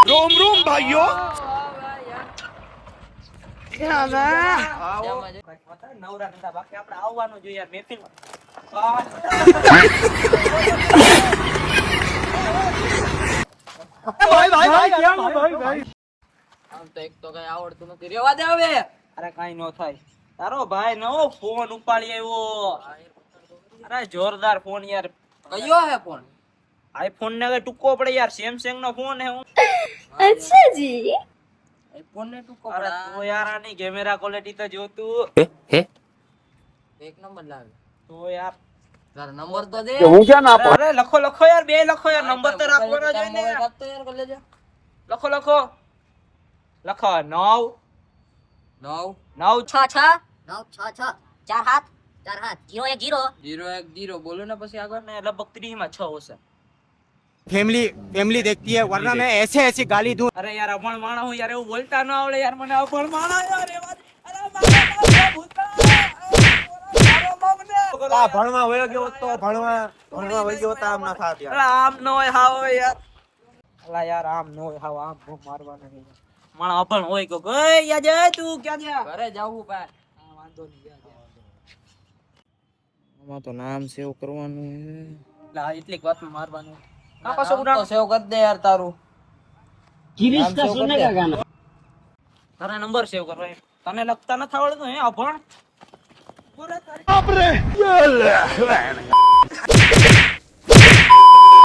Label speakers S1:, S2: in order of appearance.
S1: રોમ રોમ ભાઈઓ
S2: નવરા નતા બાકી આપણે આવવાનું જોઈએ યાર મહેફિલમાં.
S3: આમ તો એક તો કઈ આવડતું નથી, રેવા દે હવે.
S2: અરે કાઈ નો થાય. તારો ભાઈ નવો ફોન ઉપાડી આવ્યો. અરે જોરદાર ફોન યાર.
S3: કયો હે ફોન?
S2: આઈફોન ને કઈ ટૂંકો પડે યાર, સેમસંગ નો ફોન હે.
S4: अच्छा जी
S3: આઈફોન ને ટૂંકો
S2: અરે
S3: પડે.
S2: તો યાર આની કેમેરા ક્વોલિટી તો જો તું.
S3: એક નંબર લાગે.
S2: તો યાર
S3: તારો નંબર તો દે.
S2: અરે લખો લખો યાર, બે લખો યાર, નંબર તો રાખવાનો જોઈએ ને.
S3: રાખતો યાર, કરી લેજે.
S2: લખો લખો લખો 9
S3: 9
S2: 9
S4: छ छ 9 6 6 4 हाथ 4 हाथ 0 1 0
S3: 010 બોલો ને પછી આગળ.
S2: ને લગભગ 30 માં 6 હશે.
S1: फैमिली देखती है वरना मैं ऐसे ऐसी गाली दूं।
S2: અરે યાર અભણ માણસ હું યાર, એવું બોલતા ન આવડે યાર મને. અભણ માણસ યાર એવા. અરે મારા ભૂતા મારો બાપને.
S1: ભણવા વયો ગયો તો ભણવા વયો ગયો તો આમ ના થાત યાર.
S2: અરે આમ ન હોય હાવ યાર. અલા યાર આમ ન હોય હાવ, આમ ભૂ મારવાનો નહીં. માણસ અભણ હોય કે ગઈ યા જાય તું ક્યાં જા.
S3: ઘરે જાવું પાર.
S2: હા વાંધો નહીં જા. આમાં તો નામ સેવ કરવાનું હે. લા એટલીક વાતમાં મારવાનું. કા પાછો
S3: નામ તો સેવ કરી દે યાર તારું.
S4: गिरीश का सुनेगा गाना
S2: તારા નંબર સેવ કરો એમ. તને લખતા નથી આવડતું હે અભણ?